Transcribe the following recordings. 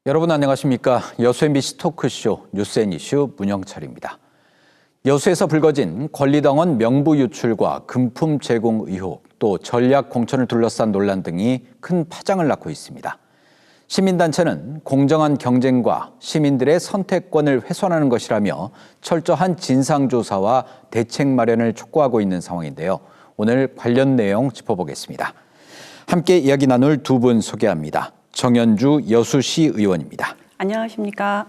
여러분 안녕하십니까? 여수 MBC 토크쇼 뉴스 앤 이슈 문영철입니다. 여수에서 불거진 권리당원 명부 유출과 금품 제공 의혹, 또 전략 공천을 둘러싼 논란 등이 큰 파장을 낳고 있습니다. 시민단체는 공정한 경쟁과 시민들의 선택권을 훼손하는 것이라며 철저한 진상조사와 대책 마련을 촉구하고 있는 상황인데요. 오늘 관련 내용 짚어보겠습니다. 함께 이야기 나눌 두 분 소개합니다. 정연주 여수시 의원입니다. 안녕하십니까?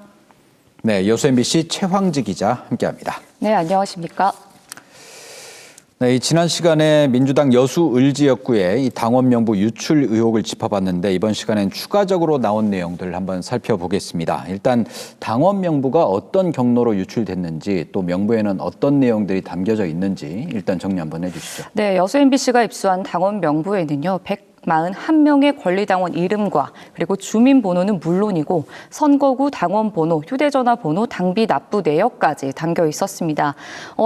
네, 여수 MBC 최황지 기자 함께합니다. 네, 안녕하십니까? 네, 지난 시간에 민주당 여수 을지역구의 이 당원 명부 유출 의혹을 짚어봤는데 이번 시간엔 추가적으로 나온 내용들 한번 살펴보겠습니다. 일단 당원 명부가 어떤 경로로 유출됐는지 또 명부에는 어떤 내용들이 담겨져 있는지 일단 정리 한번 해주시죠. 네, 여수 MBC가 입수한 당원 명부에는요, 141명의 권리당원 이름과 그리고 주민번호는 물론이고 선거구 당원번호, 휴대전화번호, 당비 납부 내역까지 담겨 있었습니다.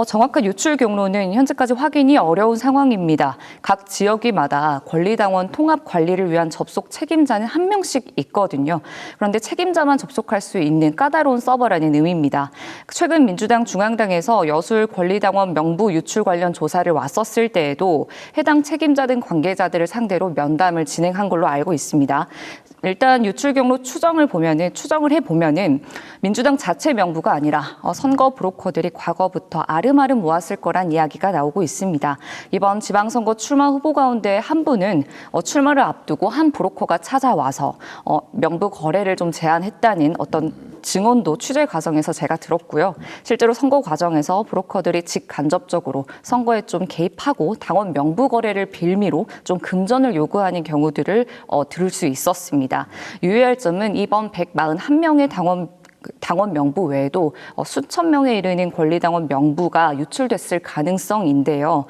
정확한 유출 경로는 현재까지 확인이 어려운 상황입니다. 각 지역마다 권리당원 통합 관리를 위한 접속 책임자는 한 명씩 있거든요. 그런데 책임자만 접속할 수 있는 까다로운 서버라는 의미입니다. 최근 민주당 중앙당에서 여수 권리당원 명부 유출 관련 조사를 왔었을 때에도 해당 책임자 등 관계자들을 상대로 면담을 진행한 걸로 알고 있습니다. 일단 유출 경로 추정을 해보면은 민주당 자체 명부가 아니라 선거 브로커들이 과거부터 아름아름 모았을 거란 이야기가 나오고 있습니다. 이번 지방선거 출마 후보 가운데 한 분은 출마를 앞두고 한 브로커가 찾아와서 명부 거래를 좀 제안했다는 어떤 증언도 취재 과정에서 제가 들었고요. 실제로 선거 과정에서 브로커들이 직간접적으로 선거에 좀 개입하고 당원 명부 거래를 빌미로 좀 금전을 요구하는 경우들을 들을 수 있었습니다. 유의할 점은 이번 141명의 당원 명부 외에도 수천 명에 이르는 권리당원 명부가 유출됐을 가능성인데요.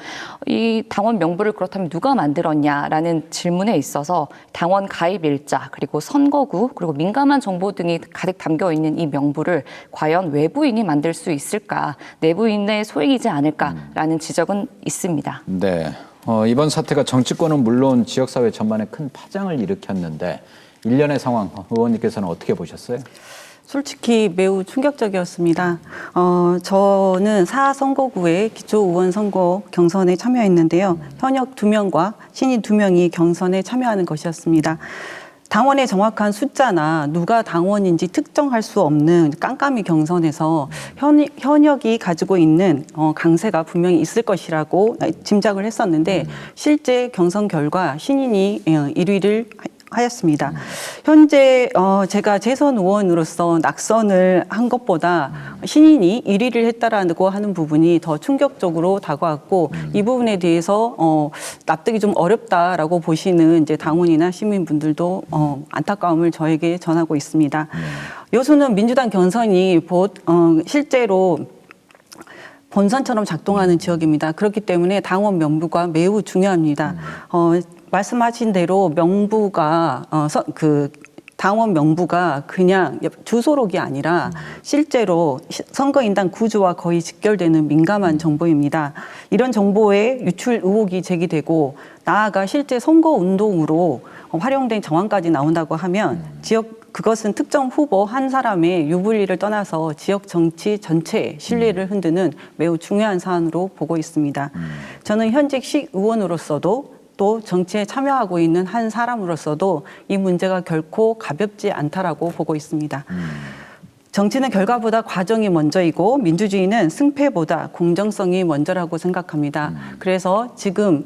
이 당원 명부를 그렇다면 누가 만들었냐라는 질문에 있어서 당원 가입 일자, 그리고 선거구, 그리고 민감한 정보 등이 가득 담겨 있는 이 명부를 과연 외부인이 만들 수 있을까, 내부인의 소행이지 않을까라는 지적은 있습니다. 네, 이번 사태가 정치권은 물론 지역사회 전반에 큰 파장을 일으켰는데 일련의 상황 의원님께서는 어떻게 보셨어요? 솔직히 매우 충격적이었습니다. 저는 4선거구의 기초의원 선거 경선에 참여했는데요. 현역 2명과 신인 2명이 경선에 참여하는 것이었습니다. 당원의 정확한 숫자나 누가 당원인지 특정할 수 없는 깜깜이 경선에서 현역이 가지고 있는 강세가 분명히 있을 것이라고 짐작을 했었는데 실제 경선 결과 신인이 1위를 하였습니다. 현재 제가 재선 의원으로서 낙선을 한 것보다 신인이 1위를 했다라고 하는 부분이 더 충격적으로 다가왔고 이 부분에 대해서 납득이 좀 어렵다라고 보시는 이제 당원이나 시민분들도 안타까움을 저에게 전하고 있습니다. 여수는 민주당 경선이 실제로 본선처럼 작동하는 지역입니다. 그렇기 때문에 당원 명부가 매우 중요합니다. 말씀하신 대로 명부가 당원 명부가 그냥 주소록이 아니라 실제로 선거인단 구조와 거의 직결되는 민감한 정보입니다. 이런 정보에 유출 의혹이 제기되고 나아가 실제 선거운동으로 활용된 정황까지 나온다고 하면 그것은 특정 후보 한 사람의 유불리를 떠나서 지역 정치 전체의 신뢰를 흔드는 매우 중요한 사안으로 보고 있습니다. 저는 현직 시의원으로서도 또 정치에 참여하고 있는 한 사람으로서도 이 문제가 결코 가볍지 않다라고 보고 있습니다. 정치는 결과보다 과정이 먼저이고 민주주의는 승패보다 공정성이 먼저라고 생각합니다. 그래서 지금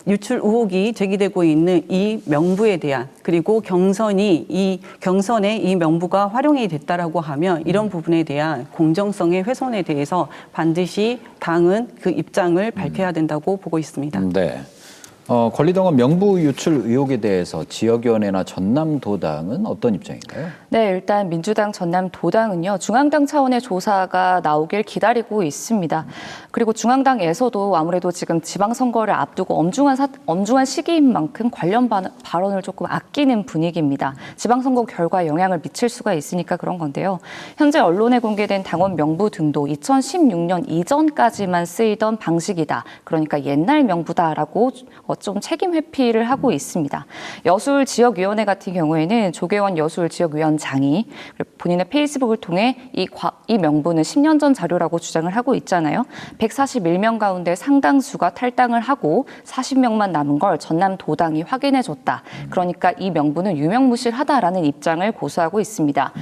유출 의혹이 제기되고 있는 이 명부에 대한 그리고 경선에 이 명부가 활용이 됐다라고 하면 이런 부분에 대한 공정성의 훼손에 대해서 반드시 당은 그 입장을 밝혀야 된다고 보고 있습니다. 네. 권리당원 명부 유출 의혹에 대해서 지역위원회나 전남도당은 어떤 입장인가요? 네, 일단 민주당 전남도당은요, 중앙당 차원의 조사가 나오길 기다리고 있습니다. 그리고 중앙당에서도 아무래도 지금 지방선거를 앞두고 엄중한 시기인 만큼 관련 발언을 조금 아끼는 분위기입니다. 지방선거 결과에 영향을 미칠 수가 있으니까 그런 건데요. 현재 언론에 공개된 당원 명부 등도 2016년 이전까지만 쓰이던 방식이다. 그러니까 옛날 명부다라고 좀 책임 회피를 하고 있습니다. 여수울 지역위원회 같은 경우에는 조계원 여수울 지역위원장이 본인의 페이스북을 통해 이 명부는 10년 전 자료라고 주장을 하고 있잖아요. 141명 가운데 상당수가 탈당을 하고 40명만 남은 걸 전남 도당이 확인해줬다. 그러니까 이 명부는 유명무실하다라는 입장을 고수하고 있습니다.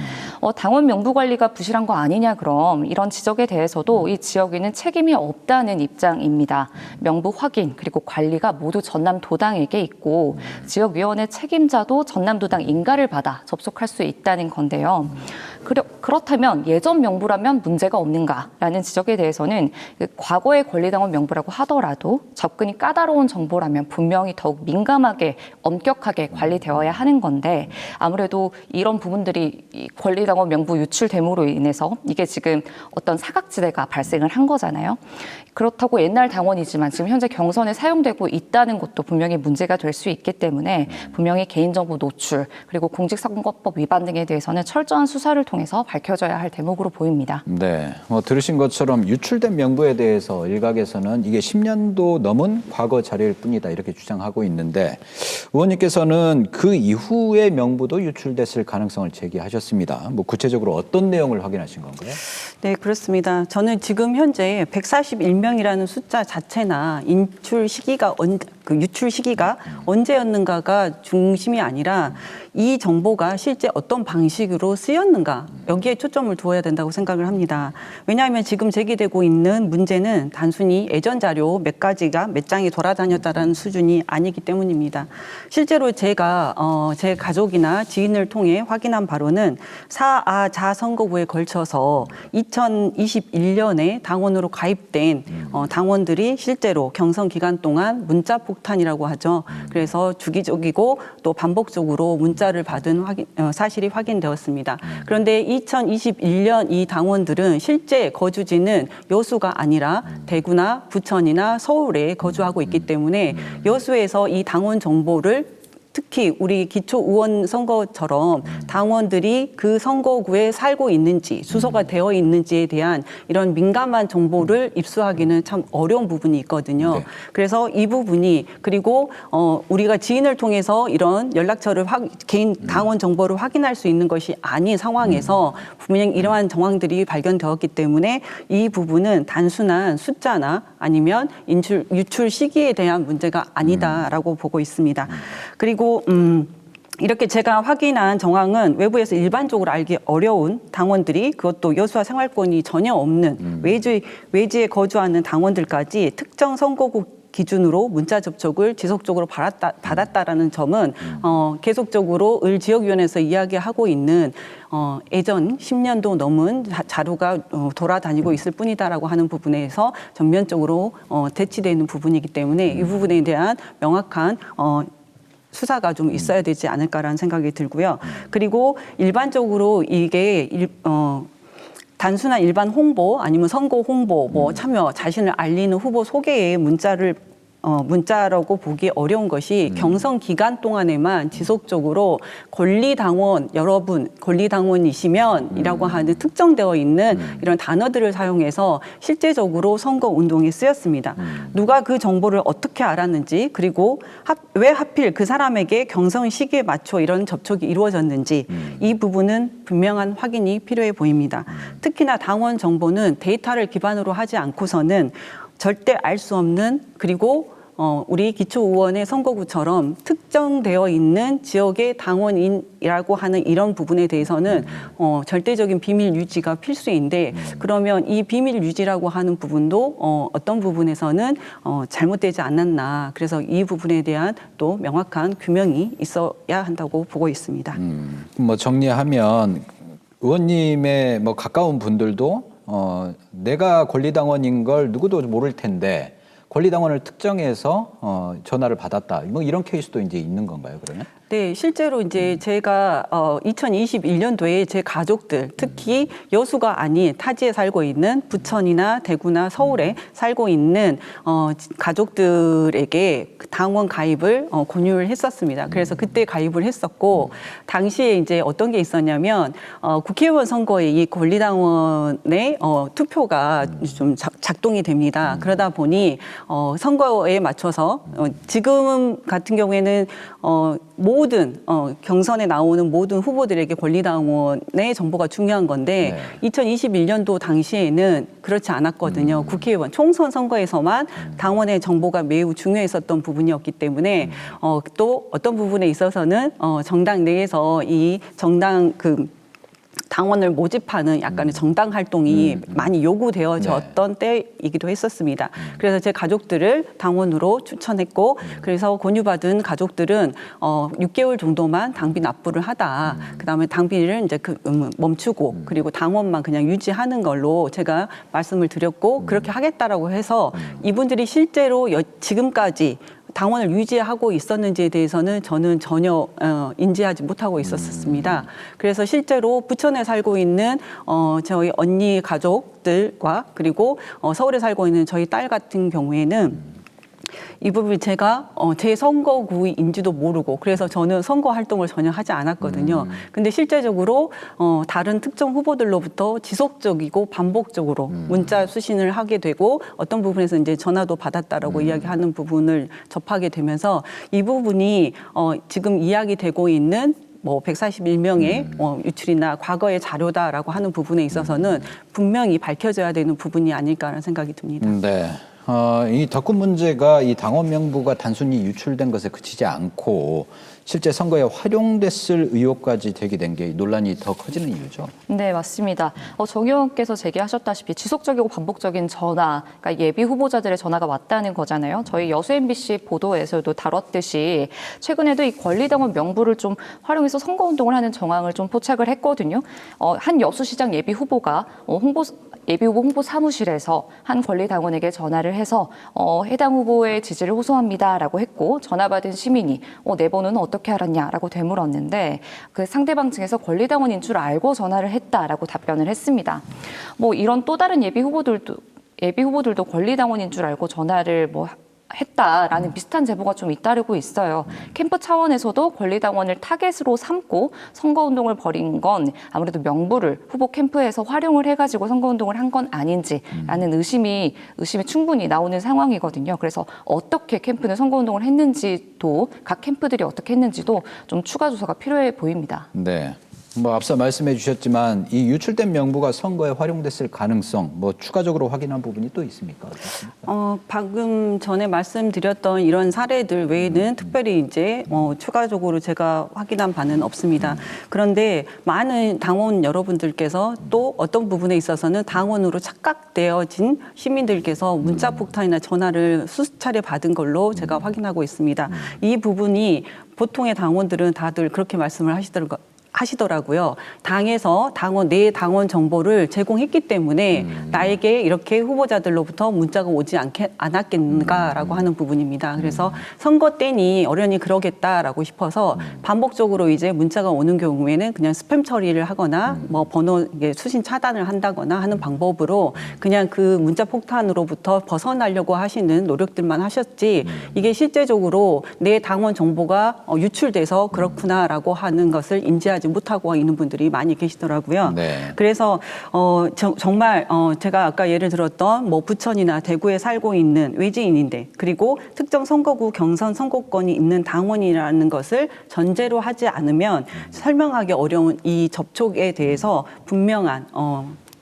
당원 명부 관리가 부실한 거 아니냐 그럼 이런 지적에 대해서도 이 지역위는 책임이 없다는 입장입니다. 명부 확인 그리고 관리가 모두 전남 도당에게 있고 지역위원회 책임자도 전남 도당 인가를 받아 접속할 수 있다는 건데요. 그렇다면 예전 명부라면 문제가 없는가라는 지적에 대해서는 과거의 권리당원 명부라고 하더라도 접근이 까다로운 정보라면 분명히 더욱 민감하게 엄격하게 관리되어야 하는 건데 아무래도 이런 부분들이 권리당원 명부 유출됨으로 인해서 이게 지금 어떤 사각지대가 발생을 한 거잖아요. 그렇다고 옛날 당원이지만 지금 현재 경선에 사용되고 있다는 것도 분명히 문제가 될 수 있기 때문에 분명히 개인정보 노출 그리고 공직선거법 위반 등에 대해서는 철저한 수사를 통해서 밝혀져야 할 대목으로 보입니다. 네, 들으신 것처럼 유출된 명부에 대해서 일각에서는 이게 10년도 넘은 과거 자료일 뿐이다 이렇게 주장하고 있는데 의원님께서는 그 이후의 명부도 유출됐을 가능성을 제기하셨습니다. 뭐 구체적으로 어떤 내용을 확인하신 건가요? 네, 그렇습니다. 저는 지금 현재 141명이라는 숫자 자체나 유출 시기가 언제였는가가 중심이 아니라 이 정보가 실제 어떤 방식으로 쓰였는가 여기에 초점을 두어야 된다고 생각을 합니다. 왜냐하면 지금 제기되고 있는 문제는 단순히 예전 자료 몇 가지가 몇 장이 돌아다녔다는 수준이 아니기 때문입니다. 실제로 제가 제 가족이나 지인을 통해 확인한 바로는 4아 선거구에 걸쳐서 2021년에 당원으로 가입된 당원들이 실제로 경선 기간 동안 문자 폭탄이라고 하죠. 그래서 주기적이고 또 반복적으로 문자를 받은 사실이 확인되었습니다. 그런데 2021년 이 당원들은 실제 거주지는 여수가 아니라 대구나 부천이나 서울에 거주하고 있기 때문에 여수에서 이 당원 정보를 특히 우리 기초의원 선거처럼 당원들이 그 선거구에 살고 있는지 수소가 되어 있는지에 대한 이런 민감한 정보를 입수하기는 참 어려운 부분이 있거든요. 네. 그래서 이 부분이 그리고 우리가 지인을 통해서 이런 연락처를 개인 당원 정보를 확인할 수 있는 것이 아닌 상황에서 분명히 이러한 정황들이 발견되었기 때문에 이 부분은 단순한 숫자나 아니면 유출 시기에 대한 문제가 아니다라고 보고 있습니다. 그리고 이렇게 제가 확인한 정황은 외부에서 일반적으로 알기 어려운 당원들이 그것도 여수와 생활권이 전혀 없는 외지에 거주하는 당원들까지 특정 선거구 기준으로 문자 접촉을 지속적으로 받았다라는 점은 계속적으로 을 지역위원회에서 이야기하고 있는 예전 10년도 넘은 자료가 돌아다니고 있을 뿐이다라고 하는 부분에서 전면적으로 대치되는 부분이기 때문에 이 부분에 대한 명확한 수사가 좀 있어야 되지 않을까라는 생각이 들고요. 그리고 일반적으로 이게 단순한 일반 홍보 아니면 선거 홍보, 뭐 참여, 자신을 알리는 후보 소개에 문자라고 보기 어려운 것이 경선 기간 동안에만 지속적으로 권리당원 여러분, 권리당원이시면이라고 하는 특정되어 있는 이런 단어들을 사용해서 실제적으로 선거 운동에 쓰였습니다. 누가 그 정보를 어떻게 알았는지 그리고 왜 하필 그 사람에게 경선 시기에 맞춰 이런 접촉이 이루어졌는지 이 부분은 분명한 확인이 필요해 보입니다. 특히나 당원 정보는 데이터를 기반으로 하지 않고서는 절대 알 수 없는 그리고 우리 기초의원의 선거구처럼 특정되어 있는 지역의 당원인이라고 하는 이런 부분에 대해서는 절대적인 비밀 유지가 필수인데 그러면 이 비밀 유지라고 하는 부분도 어떤 부분에서는 잘못되지 않았나 그래서 이 부분에 대한 또 명확한 규명이 있어야 한다고 보고 있습니다. 뭐 정리하면 의원님의 뭐 가까운 분들도 내가 권리당원인 걸 누구도 모를 텐데 권리당원을 특정해서 전화를 받았다. 뭐 이런 케이스도 이제 있는 건가요, 그러면? 네, 실제로 이제 제가 2021년도에 제 가족들, 특히 여수가 아닌 타지에 살고 있는 부천이나 대구나 서울에 살고 있는 가족들에게 당원 가입을 권유를 했었습니다. 그래서 그때 가입을 했었고 당시에 이제 어떤 게 있었냐면 국회의원 선거에 이 권리당원의 투표가 좀 작동이 됩니다. 그러다 보니 선거에 맞춰서 지금 같은 경우에는 모든 경선에 나오는 모든 후보들에게 권리당원의 정보가 중요한 건데 2021년도 당시에는 그렇지 않았거든요. 국회의원 총선 선거에서만 당원의 정보가 매우 중요했었던 부분이었기 때문에 또 어떤 부분에 있어서는 정당 내에서 이 정당 당원을 모집하는 약간의 정당 활동이 많이 요구되어졌던 때이기도 했었습니다. 그래서 제 가족들을 당원으로 추천했고 그래서 권유받은 가족들은 6개월 정도만 당비 납부를 하다. 그다음에 당비를 이제 멈추고 그리고 당원만 그냥 유지하는 걸로 제가 말씀을 드렸고 그렇게 하겠다라고 해서 이분들이 실제로 지금까지 당원을 유지하고 있었는지에 대해서는 저는 전혀 인지하지 못하고 있었습니다. 그래서 실제로 부천에 살고 있는 저희 언니 가족들과 그리고 서울에 살고 있는 저희 딸 같은 경우에는 이 부분 제가 제 선거구인지도 모르고 그래서 저는 선거 활동을 전혀 하지 않았거든요. 근데 실제적으로 다른 특정 후보들로부터 지속적이고 반복적으로 문자 수신을 하게 되고 어떤 부분에서 이제 전화도 받았다라고 이야기하는 부분을 접하게 되면서 이 부분이 지금 이야기되고 있는 141명의 유출이나 과거의 자료다라고 하는 부분에 있어서는 분명히 밝혀져야 되는 부분이 아닐까라는 생각이 듭니다. 네. 이 덕분 문제가 이 당원 명부가 단순히 유출된 것에 그치지 않고 실제 선거에 활용됐을 의혹까지 제기된 게 논란이 더 커지는 이유죠. 네, 맞습니다. 정 의원께서 제기하셨다시피 지속적이고 반복적인 전화, 그러니까 예비 후보자들의 전화가 왔다는 거잖아요. 저희 여수 MBC 보도에서도 다뤘듯이 최근에도 이 권리당원 명부를 좀 활용해서 선거운동을 하는 정황을 좀 포착을 했거든요. 한 여수시장 예비 후보가 예비 후보 홍보 사무실에서 한 권리당원에게 전화를 해서 해당 후보의 지지를 호소합니다라고 했고 전화 받은 시민이 내 번호는 어떻게 알았냐라고 되물었는데 그 상대방 측에서 권리당원인 줄 알고 전화를 했다라고 답변을 했습니다. 이런 또 다른 예비 후보들도 권리당원인 줄 알고 전화를 했다라는 비슷한 제보가 좀 잇따르고 있어요. 캠프 차원에서도 권리당원을 타겟으로 삼고 선거운동을 벌인 건 아무래도 명부를 후보 캠프에서 활용을 해가지고 선거운동을 한 건 아닌지라는 의심이 충분히 나오는 상황이거든요. 그래서 어떻게 캠프는 선거운동을 했는지도 각 캠프들이 어떻게 했는지도 좀 추가 조사가 필요해 보입니다. 네. 앞서 말씀해 주셨지만 이 유출된 명부가 선거에 활용됐을 가능성 추가적으로 확인한 부분이 또 있습니까? 방금 전에 말씀드렸던 이런 사례들 외에는 특별히 이제 추가적으로 제가 확인한 바는 없습니다. 그런데 많은 당원 여러분들께서 또 어떤 부분에 있어서는 당원으로 착각되어진 시민들께서 문자 폭탄이나 전화를 수십 차례 받은 걸로 제가 확인하고 있습니다. 이 부분이 보통의 당원들은 다들 그렇게 말씀을 하시더라고요. 당에서 내 당원 정보를 제공했기 때문에 나에게 이렇게 후보자들로부터 문자가 오지 않았겠는가라고 하는 부분입니다. 그래서 선거 때니 어련히 그러겠다라고 싶어서 반복적으로 이제 문자가 오는 경우에는 그냥 스팸 처리를 하거나 번호 수신 차단을 한다거나 하는 방법으로 그냥 그 문자 폭탄으로부터 벗어나려고 하시는 노력들만 하셨지 이게 실제적으로 내 당원 정보가 유출돼서 그렇구나라고 하는 것을 인지하지 못하고 있는 분들이 많이 계시더라고요. 네. 그래서 정말 제가 아까 예를 들었던 부천이나 대구에 살고 있는 외지인인데 그리고 특정 선거구 경선 선거권이 있는 당원이라는 것을 전제로 하지 않으면 설명하기 어려운 이 접촉에 대해서 분명한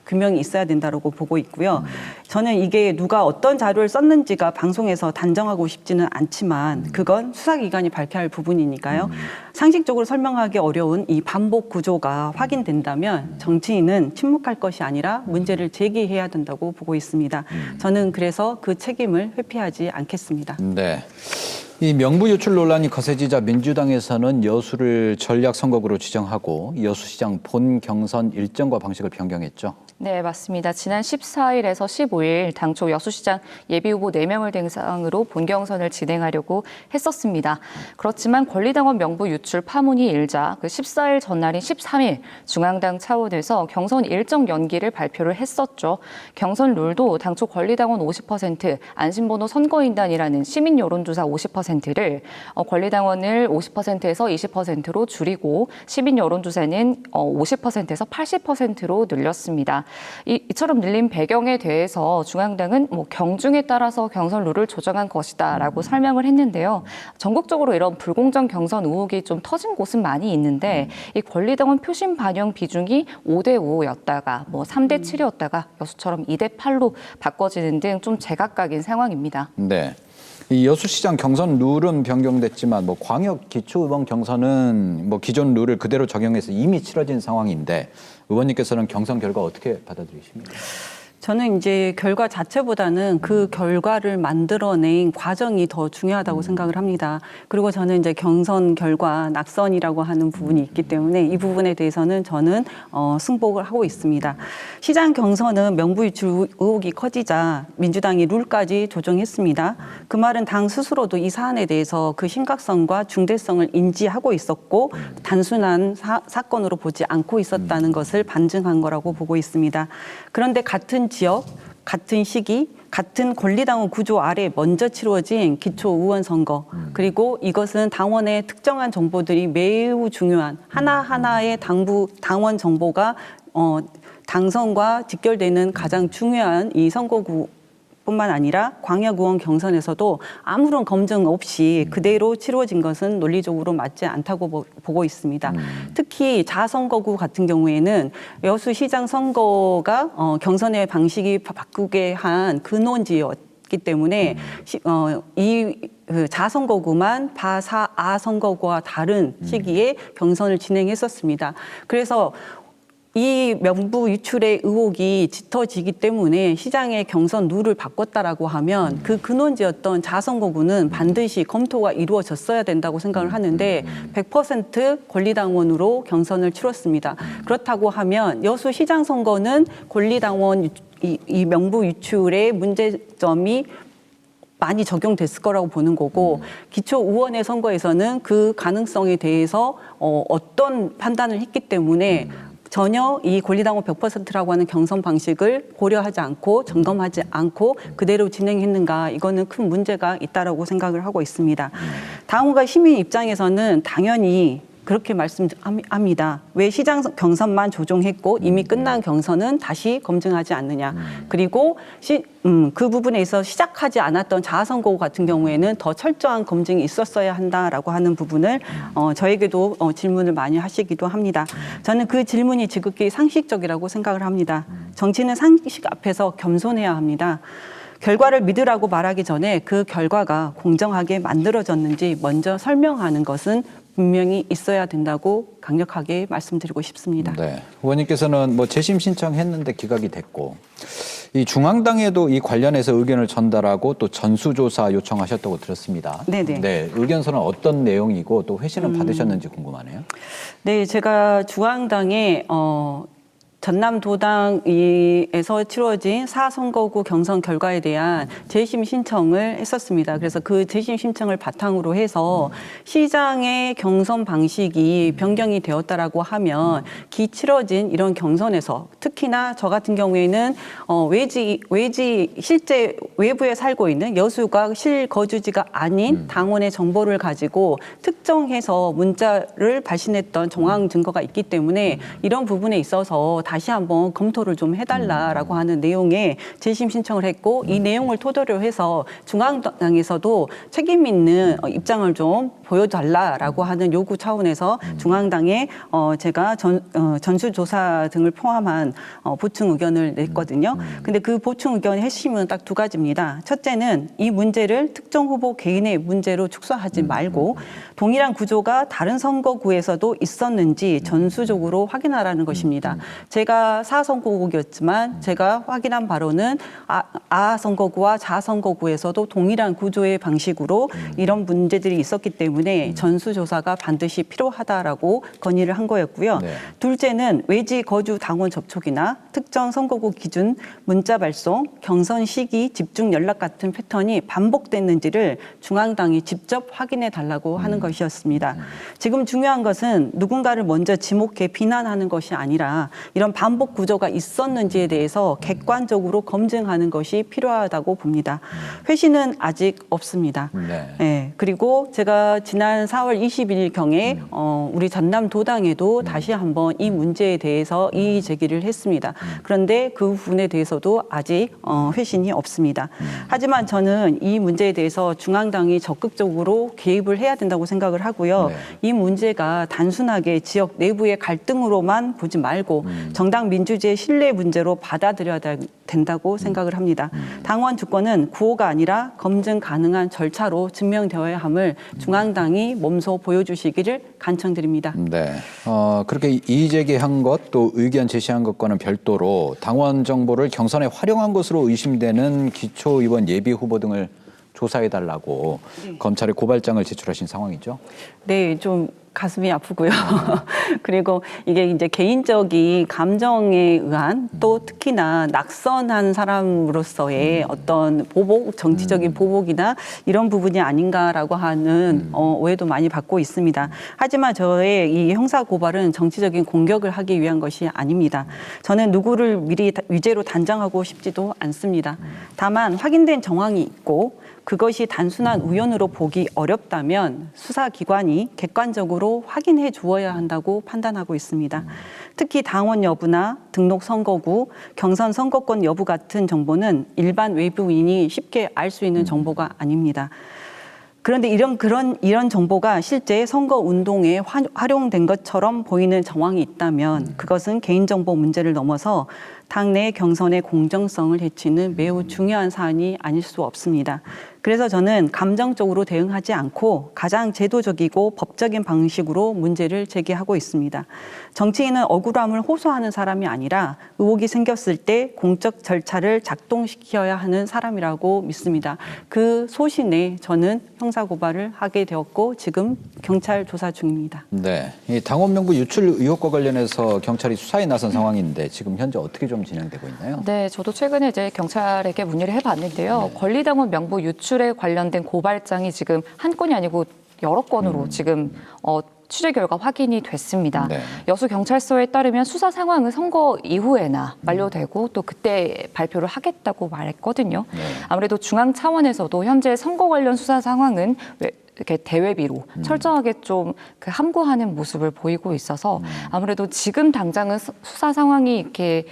규명이 있어야 된다고 보고 있고요. 저는 이게 누가 어떤 자료를 썼는지가 방송에서 단정하고 싶지는 않지만 그건 수사기관이 밝혀야 할 부분이니까요. 상식적으로 설명하기 어려운 이 반복 구조가 확인된다면 정치인은 침묵할 것이 아니라 문제를 제기해야 된다고 보고 있습니다. 저는 그래서 그 책임을 회피하지 않겠습니다. 네. 이 명부 유출 논란이 거세지자 민주당에서는 여수를 전략 선거구로 지정하고 여수시장 본 경선 일정과 방식을 변경했죠. 네, 맞습니다. 지난 14일에서 15일 당초 여수시장 예비후보 4명을 대상으로 본경선을 진행하려고 했었습니다. 그렇지만 권리당원 명부 유출 파문이 일자 그 14일 전날인 13일 중앙당 차원에서 경선 일정 연기를 발표를 했었죠. 경선 룰도 당초 권리당원 50%, 안심번호 선거인단이라는 시민 여론조사 50%를 권리당원을 50%에서 20%로 줄이고 시민 여론조사는 50%에서 80%로 늘렸습니다. 이처럼 밀린 배경에 대해서 중앙당은 뭐 경중에 따라서 경선 룰을 조정한 것이다라고 설명을 했는데요. 전국적으로 이런 불공정 경선 의혹이 좀 터진 곳은 많이 있는데 이 권리당원 표심 반영 비중이 5대 5였다가 뭐 3대 7이었다가 여수처럼 2대 8로 바꿔지는 등 좀 제각각인 상황입니다. 네. 이 여수시장 경선 룰은 변경됐지만 뭐 광역 기초의원 경선은 뭐 기존 룰을 그대로 적용해서 이미 치러진 상황인데 의원님께서는 경선 결과 어떻게 받아들이십니까? 저는 이제 결과 자체보다는 그 결과를 만들어낸 과정이 더 중요하다고 생각을 합니다. 그리고 저는 이제 경선 결과 낙선이라고 하는 부분이 있기 때문에 이 부분에 대해서는 저는 승복을 하고 있습니다. 시장 경선은 명부 유출 의혹이 커지자 민주당이 룰까지 조정했습니다. 그 말은 당 스스로도 이 사안에 대해서 그 심각성과 중대성을 인지하고 있었고 단순한 사건으로 보지 않고 있었다는 것을 반증한 거라고 보고 있습니다. 그런데 같은 지역, 같은 시기, 같은 권리당원 구조 아래 먼저 치루어진 기초의원 선거 그리고 이것은 당원의 특정한 정보들이 매우 중요한 하나하나의 당원 정보가 당선과 직결되는 가장 중요한 이 선거구 뿐만 아니라 광역의원 경선에서도 아무런 검증 없이 그대로 치루어진 것은 논리적으로 맞지 않다고 보고 있습니다. 특히 자선거구 같은 경우에는 여수시장 선거가 경선의 방식이 바꾸게 한 근원지였기 때문에 그 자선거구만 바4아 선거구와 다른 시기에 경선을 진행했었습니다. 그래서 이 명부 유출의 의혹이 짙어지기 때문에 시장의 경선 룰을 바꿨다라고 하면 그 근원지였던 자선거구는 반드시 검토가 이루어졌어야 된다고 생각을 하는데 100% 권리당원으로 경선을 치렀습니다. 그렇다고 하면 여수시장 선거는 권리당원 이 명부 유출의 문제점이 많이 적용됐을 거라고 보는 거고 기초의원의 선거에서는 그 가능성에 대해서 어떤 판단을 했기 때문에 전혀 이 권리당원 100%라고 하는 경선 방식을 고려하지 않고 점검하지 않고 그대로 진행했는가 이거는 큰 문제가 있다라고 생각을 하고 있습니다. 당원과 시민 입장에서는 당연히 그렇게 말씀합니다. 왜 시장 경선만 조정했고 이미 끝난 경선은 다시 검증하지 않느냐. 그리고 그 부분에 있어 시작하지 않았던 자선거구 같은 경우에는 더 철저한 검증이 있었어야 한다라고 하는 부분을 저에게도 질문을 많이 하시기도 합니다. 저는 그 질문이 지극히 상식적이라고 생각을 합니다. 정치는 상식 앞에서 겸손해야 합니다. 결과를 믿으라고 말하기 전에 그 결과가 공정하게 만들어졌는지 먼저 설명하는 것은 분명히 있어야 된다고 강력하게 말씀드리고 싶습니다. 네, 의원님께서는 뭐 재심 신청했는데 기각이 됐고 이 중앙당에도 이 관련해서 의견을 전달하고 또 전수조사 요청하셨다고 들었습니다. 네네. 네, 의견서는 어떤 내용이고 또 회신은 받으셨는지 궁금하네요. 네, 제가 중앙당에 전남도당에서 치러진 4선거구 경선 결과에 대한 재심 신청을 했었습니다. 그래서 그 재심 신청을 바탕으로 해서 시장의 경선 방식이 변경이 되었다라고 하면 치러진 이런 경선에서 특히나 저 같은 경우에는 실제 외부에 살고 있는 여수가 실거주지가 아닌 당원의 정보를 가지고 특정해서 문자를 발신했던 정황 증거가 있기 때문에 이런 부분에 있어서 다시 한번 검토를 좀 해달라라고 하는 내용의 재심 신청을 했고 이 내용을 토대로 해서 중앙당에서도 책임 있는 입장을 좀 보여달라라고 하는 요구 차원에서 중앙당에 제가 전수조사 등을 포함한 보충 의견을 냈거든요. 근데 그 보충 의견의 핵심은 딱 두 가지입니다. 첫째는 이 문제를 특정 후보 개인의 문제로 축소하지 말고 동일한 구조가 다른 선거구에서도 있었는지 전수적으로 확인하라는 것입니다. 제가 4선거구였지만 제가 확인한 바로는 아 선거구와 자 선거구에서도 동일한 구조의 방식으로 이런 문제들이 있었기 때문에 전수조사가 반드시 필요하다라고 건의를 한 거였고요. 네. 둘째는 외지 거주 당원 접촉이나 특정 선거구 기준 문자 발송, 경선 시기 집중 연락 같은 패턴이 반복됐는지를 중앙당이 직접 확인해 달라고 하는 것이었습니다. 지금 중요한 것은 누군가를 먼저 지목해 비난하는 것이 아니라 이런 반복 구조가 있었는지에 대해서 객관적으로 검증하는 것이 필요하다고 봅니다. 회신은 아직 없습니다. 네. 네, 그리고 제가 지난 4월 21일경에 우리 전남도당에도 다시 한번 이 문제에 대해서 이의 제기를 했습니다. 그런데 그 부분에 대해서도 아직 회신이 없습니다. 하지만 저는 이 문제에 대해서 중앙당이 적극적으로 개입을 해야 된다고 생각을 하고요. 네. 이 문제가 단순하게 지역 내부의 갈등으로만 보지 말고 정당 민주주의의 신뢰 문제로 받아들여야 된다고 생각을 합니다. 당원 주권은 구호가 아니라 검증 가능한 절차로 증명되어야 함을 중앙당이 몸소 보여주시기를 간청드립니다. 네. 그렇게 이의 제기한 것 또 의견 제시한 것과는 별도로 당원 정보를 경선에 활용한 것으로 의심되는 기초의원 예비 후보 등을 조사해달라고 검찰에 고발장을 제출하신 상황이죠. 네, 좀 가슴이 아프고요. 그리고 이게 이제 개인적인 감정에 의한 또 특히나 낙선한 사람으로서의 어떤 보복, 정치적인 보복이나 이런 부분이 아닌가라고 하는 오해도 많이 받고 있습니다. 하지만 저의 이 형사 고발은 정치적인 공격을 하기 위한 것이 아닙니다. 저는 누구를 미리 위죄로 단정하고 싶지도 않습니다. 다만 확인된 정황이 있고 그것이 단순한 우연으로 보기 어렵다면 수사기관이 객관적으로 확인해 주어야 한다고 판단하고 있습니다. 특히 당원 여부나 등록 선거구, 경선 선거권 여부 같은 정보는 일반 외부인이 쉽게 알 수 있는 정보가 아닙니다. 그런데 이런 정보가 실제 선거 운동에 활용된 것처럼 보이는 정황이 있다면 그것은 개인정보 문제를 넘어서 당내 경선의 공정성을 해치는 매우 중요한 사안이 아닐 수 없습니다. 그래서 저는 감정적으로 대응하지 않고 가장 제도적이고 법적인 방식으로 문제를 제기하고 있습니다. 정치인은 억울함을 호소하는 사람이 아니라 의혹이 생겼을 때 공적 절차를 작동시켜야 하는 사람이라고 믿습니다. 그 소신에 저는 형사고발을 하게 되었고 지금 경찰 조사 중입니다. 네. 이 당원 명부 유출 의혹과 관련해서 경찰이 수사에 나선 상황인데 지금 현재 어떻게 좀 진행되고 있나요? 네, 저도 최근에 이제 경찰에게 문의를 해봤는데요. 권리당원 명부 유출에 관련된 고발장이 지금 한 건이 아니고 여러 건으로 지금 취재 결과 확인이 됐습니다. 네. 여수 경찰서에 따르면 수사 상황은 선거 이후에나 만료되고 또 그때 발표를 하겠다고 말했거든요. 네. 아무래도 중앙 차원에서도 현재 선거 관련 수사 상황은 이렇게 대외비로 철저하게 좀 그 함구하는 모습을 보이고 있어서 아무래도 지금 당장은 수사 상황이 이렇게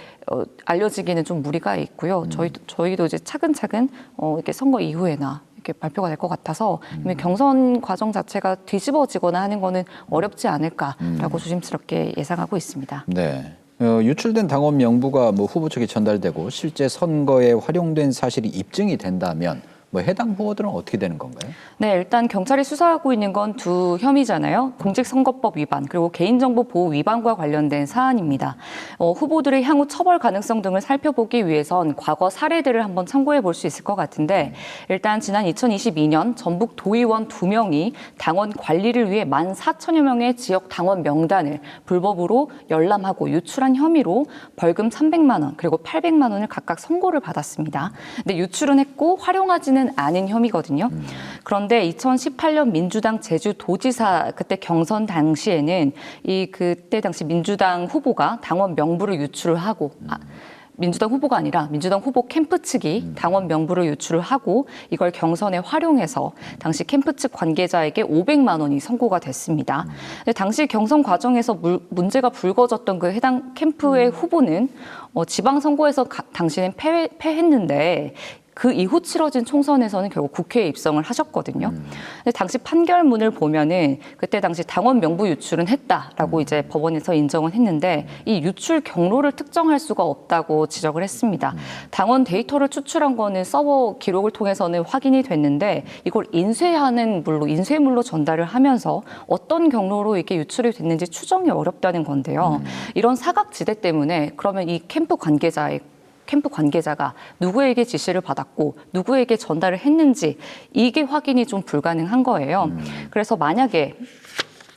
알려지기는 좀 무리가 있고요. 저희도 이제 차근차근 이렇게 선거 이후에나 이렇게 발표가 될 것 같아서 이미 경선 과정 자체가 뒤집어지거나 하는 거는 어렵지 않을까라고 조심스럽게 예상하고 있습니다. 네. 유출된 당원 명부가 뭐 후보 측에 전달되고 실제 선거에 활용된 사실이 입증이 된다면 뭐 해당 후보들은 어떻게 되는 건가요? 네, 일단 경찰이 수사하고 있는 건 두 혐의잖아요. 공직선거법 위반 그리고 개인정보 보호 위반과 관련된 사안입니다. 후보들의 향후 처벌 가능성 등을 살펴보기 위해선 과거 사례들을 한번 참고해 볼 수 있을 것 같은데 일단 지난 2022년 전북 도의원 2명이 당원 관리를 위해 14,000여 명의 지역 당원 명단을 불법으로 열람하고 유출한 혐의로 벌금 300만 원 그리고 800만 원을 각각 선고를 받았습니다. 근데 유출은 했고 활용하지는 않은 혐의거든요. 그런데 2018년 민주당 제주도지사 그때 경선 당시에는 그때 당시 민주당 후보가 당원 명부를 유출을 하고 민주당 후보가 아니라 민주당 후보 캠프 측이 당원 명부를 유출을 하고 이걸 경선에 활용해서 당시 캠프 측 관계자에게 500만 원이 선고가 됐습니다. 근데 당시 경선 과정에서 문제가 불거졌던 그 해당 캠프의 후보는 지방선거에서 당시는 패했는데 그 이후 치러진 총선에서는 결국 국회에 입성을 하셨거든요. 근데 당시 판결문을 보면은 그때 당시 당원 명부 유출은 했다라고 이제 법원에서 인정은 했는데 이 유출 경로를 특정할 수가 없다고 지적을 했습니다. 당원 데이터를 추출한 거는 서버 기록을 통해서는 확인이 됐는데 이걸 인쇄물로 전달을 하면서 어떤 경로로 이게 유출이 됐는지 추정이 어렵다는 건데요. 이런 사각지대 때문에 그러면 이 캠프 관계자가 누구에게 지시를 받았고 누구에게 전달을 했는지 이게 확인이 좀 불가능한 거예요. 그래서 만약에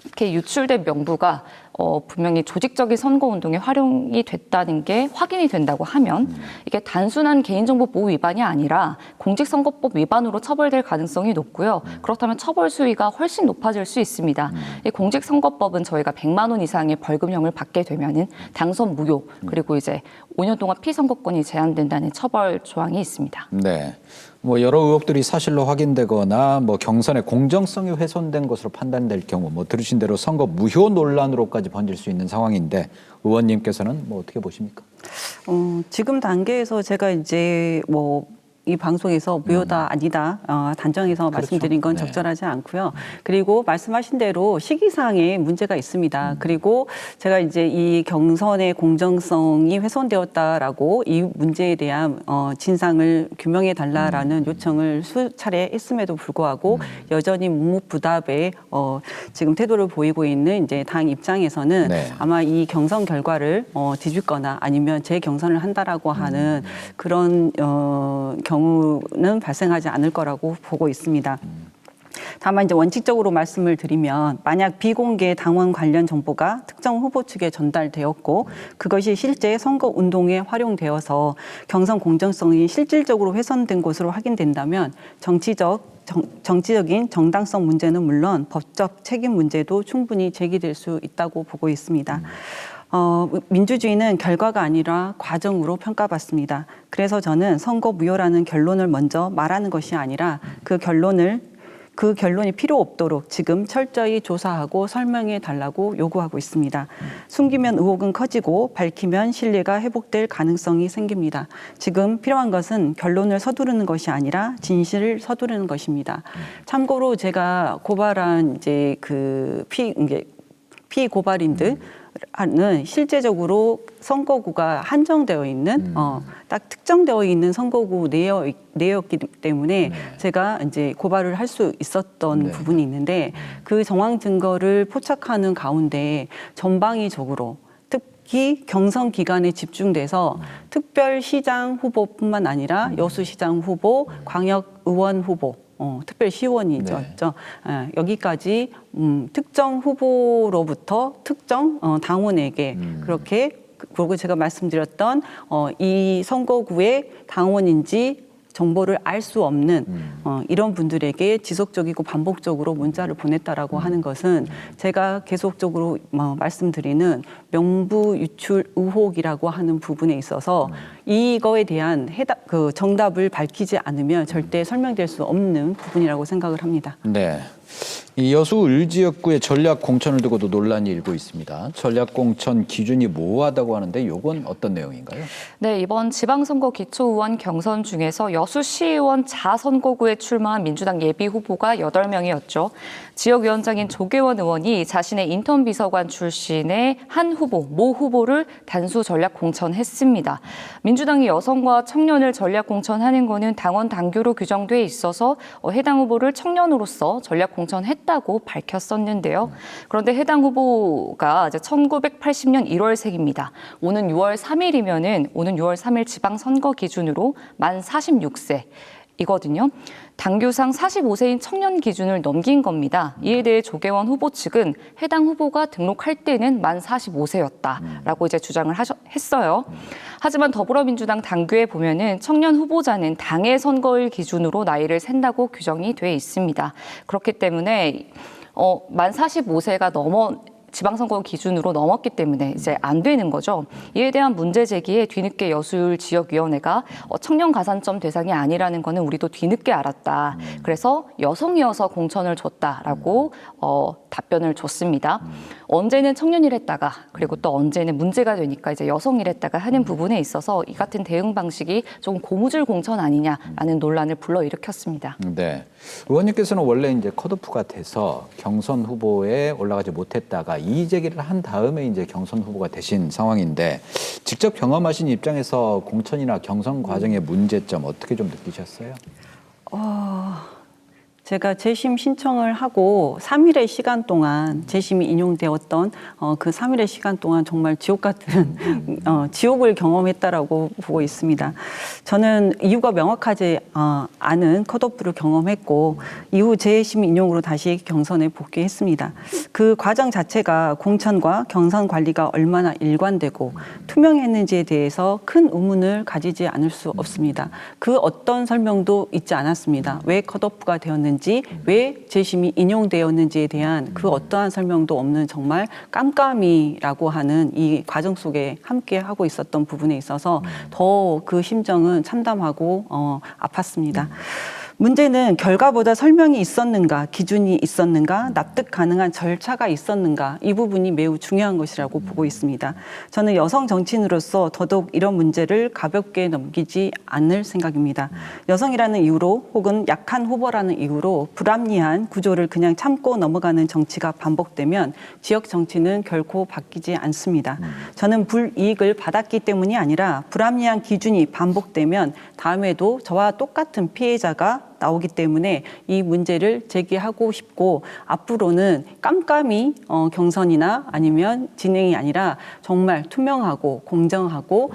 이렇게 유출된 명부가 분명히 조직적인 선거운동에 활용이 됐다는 게 확인이 된다고 하면 이게 단순한 개인정보 보호 위반이 아니라 공직선거법 위반으로 처벌될 가능성이 높고요. 그렇다면 처벌 수위가 훨씬 높아질 수 있습니다. 이 공직선거법은 저희가 100만 원 이상의 벌금형을 받게 되면은 당선 무효 그리고 이제 5년 동안 피선거권이 제한된다는 처벌 조항이 있습니다. 네. 뭐 여러 의혹들이 사실로 확인되거나 뭐 경선의 공정성이 훼손된 것으로 판단될 경우 뭐 들으신 대로 선거 무효 논란으로까지 번질 수 있는 상황인데 의원님께서는 뭐 어떻게 보십니까? 지금 단계에서 제가 이제 뭐 이 방송에서 무효다 아니다 단정해서 말씀드린 건 네. 적절하지 않고요. 그리고 말씀하신 대로 시기상의 문제가 있습니다. 그리고 제가 이제 이 경선의 공정성이 훼손되었다라고 이 문제에 대한 진상을 규명해 달라라는 요청을 수차례 했음에도 불구하고 여전히 묵묵부답에 지금 태도를 보이고 있는 이제 당 입장에서는 네. 아마 이 경선 결과를 뒤집거나 아니면 재경선을 한다라고 하는 그런 경우는 발생하지 않을 거라고 보고 있습니다. 다만 이제 원칙적으로 말씀을 드리면 만약 비공개 당원 관련 정보가 특정 후보 측에 전달되었고 그것이 실제 선거 운동에 활용되어서 경선 공정성이 실질적으로 훼손된 것으로 확인된다면 정치적인 정당성 문제는 물론 법적 책임 문제도 충분히 제기될 수 있다고 보고 있습니다. 민주주의는 결과가 아니라 과정으로 평가받습니다. 그래서 저는 선거 무효라는 결론을 먼저 말하는 것이 아니라 그 결론이 필요 없도록 지금 철저히 조사하고 설명해 달라고 요구하고 있습니다. 숨기면 의혹은 커지고 밝히면 신뢰가 회복될 가능성이 생깁니다. 지금 필요한 것은 결론을 서두르는 것이 아니라 진실을 서두르는 것입니다. 참고로 제가 고발한 이제 피고발인들 는 실제적으로 선거구가 한정되어 있는 딱 특정되어 있는 선거구 내였기 때문에 제가 이제 고발을 할 수 있었던 부분이 있는데 그 정황 증거를 포착하는 가운데 전방위적으로 특히 경선 기간에 집중돼서 특별시장 후보뿐만 아니라 여수시장 후보, 광역의원 후보 특별시의원이죠. 여기까지 특정 후보로부터 특정 당원에게 그렇게 그리고 제가 말씀드렸던 이 선거구의 당원인지 정보를 알 수 없는 이런 분들에게 지속적이고 반복적으로 문자를 보냈다라고 하는 것은 제가 계속적으로 말씀드리는 명부 유출 의혹이라고 하는 부분에 있어서 이거에 대한 정답을 밝히지 않으면 절대 설명될 수 없는 부분이라고 생각을 합니다. 네. 이 여수 을지역구의 전략 공천을 두고도 논란이 일고 있습니다. 전략 공천 기준이 모호하다고 하는데 이건 어떤 내용인가요? 네, 이번 지방선거 기초의원 경선 중에서 여수시의원 자선거구에 출마한 민주당 예비 후보가 8명이었죠. 지역위원장인 조계원 의원이 자신의 인턴 비서관 출신의 한 후보, 모 후보를 단수 전략 공천했습니다. 민주당이 여성과 청년을 전략 공천하는 것은 당원 당규로 규정돼 있어서 해당 후보를 청년으로서 전략 공천했다고 밝혔었는데요. 그런데 해당 후보가 이제 1980년 1월생입니다. 오는 6월 3일 지방선거 기준으로 만 46세. 이거든요. 당규상 45세인 청년 기준을 넘긴 겁니다. 이에 대해 조계원 후보 측은 해당 후보가 등록할 때는 만 45세였다라고 이제 주장을 했어요. 하지만 더불어민주당 당규에 보면은 청년 후보자는 당의 선거일 기준으로 나이를 센다고 규정이 돼 있습니다. 그렇기 때문에 만 45세가 지방선거 기준으로 넘었기 때문에 이제 안 되는 거죠. 이에 대한 문제 제기에 뒤늦게 여수을 지역위원회가 청년 가산점 대상이 아니라는 거는 우리도 뒤늦게 알았다. 그래서 여성이어서 공천을 줬다라고 답변을 줬습니다. 언제는 청년이랬다가 그리고 또 언제는 문제가 되니까 이제 여성이랬다가 하는 부분에 있어서 이 같은 대응 방식이 좀 고무줄 공천 아니냐라는 논란을 불러일으켰습니다. 네. 의원님께서는 원래 이제 컷오프가 돼서 경선 후보에 올라가지 못했다가 이의 제기를 한 다음에 이제 경선 후보가 되신 상황인데 직접 경험하신 입장에서 공천이나 경선 과정의 문제점 어떻게 좀 느끼셨어요? 제가 재심 신청을 하고 3일의 시간 동안 재심이 인용되었던 그 3일의 시간 동안 정말 지옥 같은 지옥을 경험했다라고 보고 있습니다. 저는 이유가 명확하지 않은 컷오프를 경험했고 이후 재심 인용으로 다시 경선에 복귀했습니다. 그 과정 자체가 공천과 경선 관리가 얼마나 일관되고 투명했는지에 대해서 큰 의문을 가지지 않을 수 없습니다. 그 어떤 설명도 있지 않았습니다. 왜 컷오프가 되었는지, 왜 재심이 인용되었는지에 대한 그 어떠한 설명도 없는 정말 깜깜이라고 하는 이 과정 속에 함께 하고 있었던 부분에 있어서 더 그 심정은 참담하고 아팠습니다. 문제는 결과보다 설명이 있었는가, 기준이 있었는가, 납득 가능한 절차가 있었는가, 이 부분이 매우 중요한 것이라고 보고 있습니다. 저는 여성 정치인으로서 더더욱 이런 문제를 가볍게 넘기지 않을 생각입니다. 여성이라는 이유로 혹은 약한 후보라는 이유로 불합리한 구조를 그냥 참고 넘어가는 정치가 반복되면 지역 정치는 결코 바뀌지 않습니다. 저는 불이익을 받았기 때문이 아니라 불합리한 기준이 반복되면 다음에도 저와 똑같은 피해자가 나오기 때문에 이 문제를 제기하고 싶고 앞으로는 깜깜이 경선이나 아니면 진행이 아니라 정말 투명하고 공정하고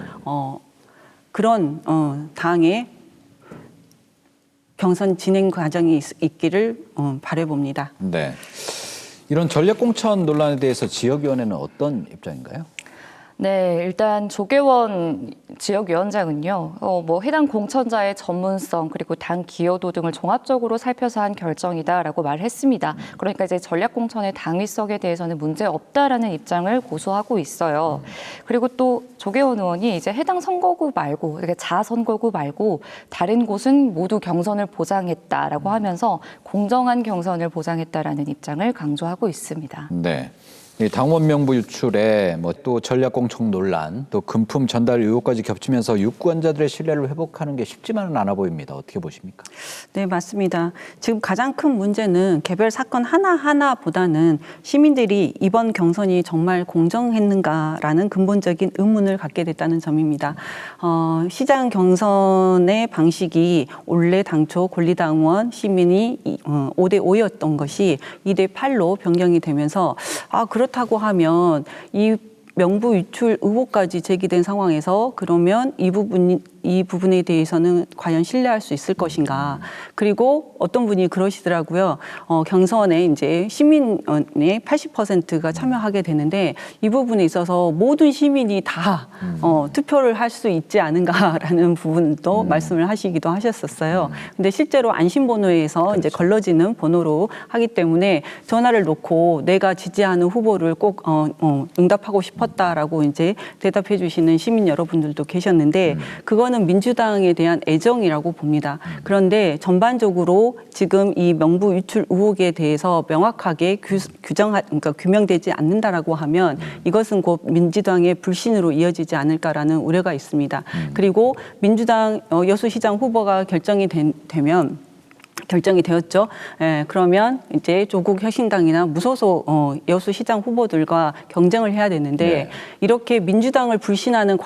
그런 당의 경선 진행 과정이 있기를 바라봅니다. 네. 이런 전략 공천 논란에 대해서 지역위원회는 어떤 입장인가요? 네, 일단 조계원 지역위원장은요, 해당 공천자의 전문성 그리고 당 기여도 등을 종합적으로 살펴서 한 결정이다라고 말했습니다. 그러니까 이제 전략 공천의 당위성에 대해서는 문제 없다라는 입장을 고수하고 있어요. 그리고 또 조계원 의원이 이제 해당 선거구 말고, 그러니까 자선거구 말고 다른 곳은 모두 경선을 보장했다라고 하면서 공정한 경선을 보장했다라는 입장을 강조하고 있습니다. 네. 이 당원 명부 유출에 또 전략 공천 논란, 또 금품 전달 의혹까지 겹치면서 유권자들의 신뢰를 회복하는 게 쉽지만은 않아 보입니다. 어떻게 보십니까? 네, 맞습니다. 지금 가장 큰 문제는 개별 사건 하나하나보다는 시민들이 이번 경선이 정말 공정했는가라는 근본적인 의문을 갖게 됐다는 점입니다. 시장 경선의 방식이 원래 당초 권리당원 시민이 5대5였던 것이 2대8로 변경이 되면서 그렇다고 하면 이 명부 유출 의혹까지 제기된 상황에서 그러면 이 부분에 대해서는 과연 신뢰할 수 있을 것인가. 그리고 어떤 분이 그러시더라고요. 경선에 이제 시민의 80%가 참여하게 되는데 이 부분에 있어서 모든 시민이 다 투표를 할 수 있지 않은가라는 부분도 말씀을 하시기도 하셨었어요. 근데 실제로 안심번호에서 그렇죠. 이제 걸러지는 번호로 하기 때문에 전화를 놓고 내가 지지하는 후보를 꼭 응답하고 싶었다라고 이제 대답해 주시는 시민 여러분들도 계셨는데 그거는 민주당에 대한 애정이라고 봅니다. 그런데 전반적으로 지금 이 명부 유출 의혹에 대해서 명확하게 그러니까 규명되지 않는다라고 하면 이것은 곧 민주당의 불신으로 이어지지 않을까라는 우려가 있습니다. 그리고 민주당 여수시장 후보가 결정이 되었죠. 그러면 이제 조국 혁신당이나 무소속 여수시장 후보들과 경쟁을 해야 되는데 네. 이렇게 민주당을 불신하는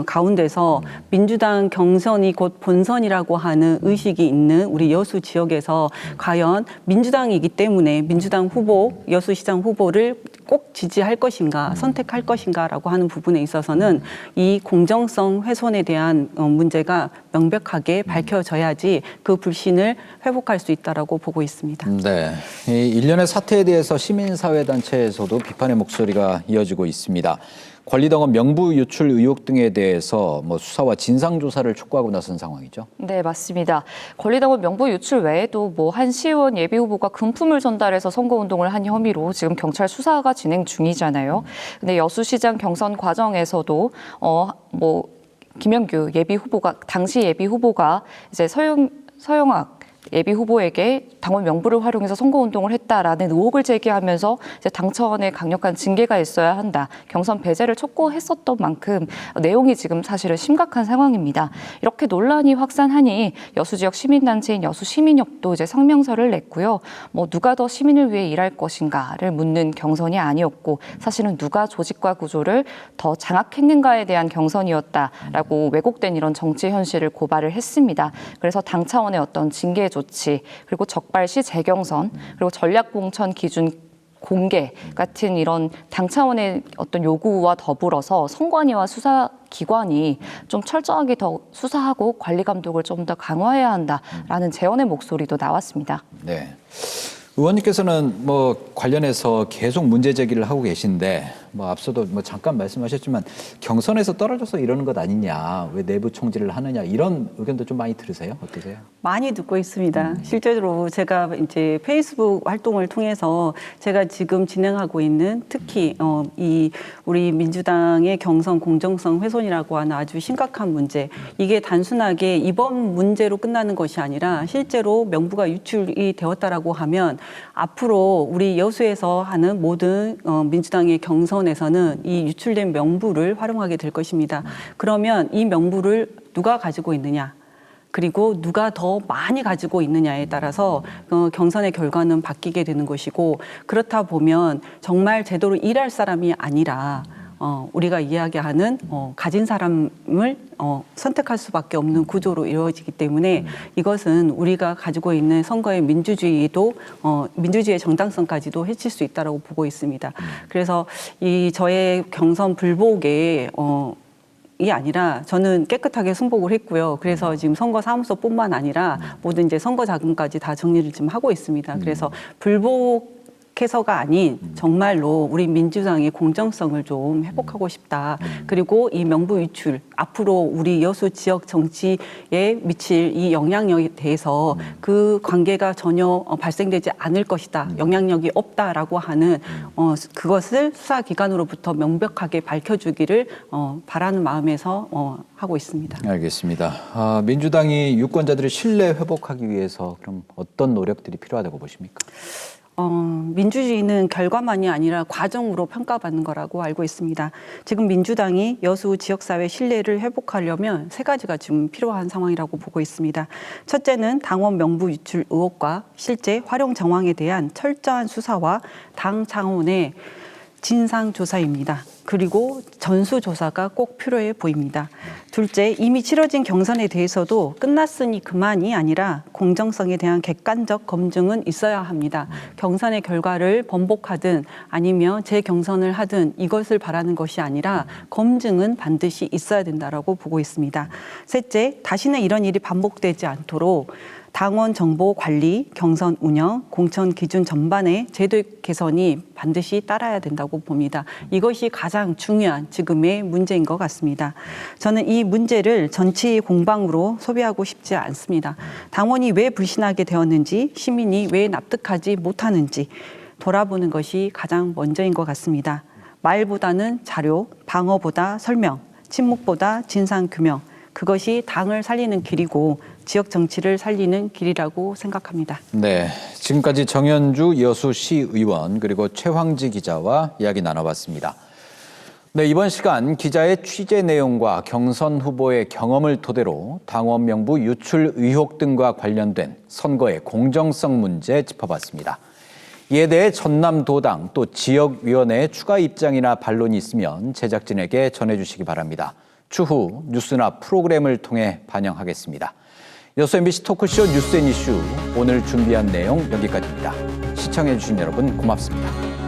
가운데서 민주당 경선이 곧 본선이라고 하는 의식이 있는 우리 여수 지역에서 과연 민주당이기 때문에 민주당 후보, 여수시장 후보를 꼭 지지할 것인가, 선택할 것인가라고 하는 부분에 있어서는 이 공정성 훼손에 대한 문제가 명백하게 밝혀져야지 그 불신을 회복할 수 있다라고 보고 있습니다. 네, 이 일련의 사태에 대해서 시민사회단체에서도 비판의 목소리가 이어지고 있습니다. 권리당원 명부 유출 의혹 등에 대해서 수사와 진상조사를 촉구하고 나선 상황이죠. 네, 맞습니다. 권리당원 명부 유출 외에도 한 시의원 예비후보가 금품을 전달해서 선거운동을 한 혐의로 지금 경찰 수사가 진행 중이잖아요. 근데 여수시장 경선 과정에서도 김영규 예비후보가 당시 예비후보가 이제 서영학 예비후보에게 당원 명부를 활용해서 선거운동을 했다라는 의혹을 제기하면서 이제 당청원의 강력한 징계가 있어야 한다. 경선 배제를 촉구했었던 만큼 내용이 지금 사실은 심각한 상황입니다. 이렇게 논란이 확산하니 여수 지역 시민단체인 여수시민협도 이제 성명서를 냈고요. 누가 더 시민을 위해 일할 것인가를 묻는 경선이 아니었고 사실은 누가 조직과 구조를 더 장악했는가에 대한 경선이었다라고 왜곡된 이런 정치 현실을 고발을 했습니다. 그래서 당 차원의 어떤 징계 조치, 그리고 적발 시 재경선, 그리고 전략공천 기준 공개 같은 이런 당 차원의 어떤 요구와 더불어서 선관위와 수사기관이 좀 철저하게 더 수사하고 관리 감독을 좀 더 강화해야 한다라는 제언의 목소리도 나왔습니다. 네. 의원님께서는 뭐 관련해서 계속 문제 제기를 하고 계신데 뭐 앞서도 뭐 잠깐 말씀하셨지만 경선에서 떨어져서 이러는 것 아니냐, 왜 내부 총질을 하느냐 이런 의견도 좀 많이 들으세요? 어떠세요? 많이 듣고 있습니다. 실제로 제가 이제 페이스북 활동을 통해서 제가 지금 진행하고 있는 특히 이 우리 민주당의 경선 공정성 훼손이라고 하는 아주 심각한 문제, 이게 단순하게 이번 문제로 끝나는 것이 아니라 실제로 명부가 유출이 되었다라고 하면 앞으로 우리 여수에서 하는 모든 민주당의 경선에서는 이 유출된 명부를 활용하게 될 것입니다. 그러면 이 명부를 누가 가지고 있느냐, 그리고 누가 더 많이 가지고 있느냐에 따라서 경선의 결과는 바뀌게 되는 것이고, 그렇다 보면 정말 제대로 일할 사람이 아니라 우리가 이야기하는 가진 사람을 선택할 수밖에 없는 구조로 이루어지기 때문에 이것은 우리가 가지고 있는 선거의 민주주의도 민주주의의 정당성까지도 해칠 수 있다고 보고 있습니다. 그래서 이 저의 경선 불복에 이 아니라 저는 깨끗하게 순복을 했고요. 그래서 지금 선거 사무소뿐만 아니라 모든 이제 선거 자금까지 다 정리를 지금 하고 있습니다. 그래서 불복해서가 아닌 정말로 우리 민주당의 공정성을 좀 회복하고 싶다. 그리고 이 명부 유출, 앞으로 우리 여수 지역 정치에 미칠 이 영향력에 대해서 그 관계가 전혀 발생되지 않을 것이다. 영향력이 없다라고 하는 그것을 수사기관으로부터 명백하게 밝혀주기를 바라는 마음에서 하고 있습니다. 알겠습니다. 민주당이 유권자들의 신뢰 회복하기 위해서 그럼 어떤 노력들이 필요하다고 보십니까? 민주주의는 결과만이 아니라 과정으로 평가받는 거라고 알고 있습니다. 지금 민주당이 여수 지역사회 신뢰를 회복하려면 세 가지가 지금 필요한 상황이라고 보고 있습니다. 첫째는 당원 명부 유출 의혹과 실제 활용 정황에 대한 철저한 수사와 당 차원의 진상조사입니다. 그리고 전수조사가 꼭 필요해 보입니다. 둘째, 이미 치러진 경선에 대해서도 끝났으니 그만이 아니라 공정성에 대한 객관적 검증은 있어야 합니다. 경선의 결과를 번복하든 아니면 재경선을 하든 이것을 바라는 것이 아니라 검증은 반드시 있어야 된다고 보고 있습니다. 셋째, 다시는 이런 일이 반복되지 않도록 당원 정보 관리, 경선 운영, 공천 기준 전반의 제도 개선이 반드시 따라야 된다고 봅니다. 이것이 가장 중요한 지금의 문제인 것 같습니다. 저는 이 문제를 정치 공방으로 소비하고 싶지 않습니다. 당원이 왜 불신하게 되었는지, 시민이 왜 납득하지 못하는지 돌아보는 것이 가장 먼저인 것 같습니다. 말보다는 자료, 방어보다 설명, 침묵보다 진상규명, 그것이 당을 살리는 길이고 지역 정치를 살리는 길이라고 생각합니다. 네, 지금까지 정현주 여수시의원 그리고 최황지 기자와 이야기 나눠봤습니다. 네, 이번 시간 기자의 취재 내용과 경선 후보의 경험을 토대로 당원 명부 유출 의혹 등과 관련된 선거의 공정성 문제 짚어봤습니다. 이에 대해 전남도당 또 지역위원회의 추가 입장이나 반론이 있으면 제작진에게 전해주시기 바랍니다. 추후 뉴스나 프로그램을 통해 반영하겠습니다. 여수 MBC 토크쇼 뉴스 앤 이슈 오늘 준비한 내용 여기까지입니다. 시청해주신 여러분 고맙습니다.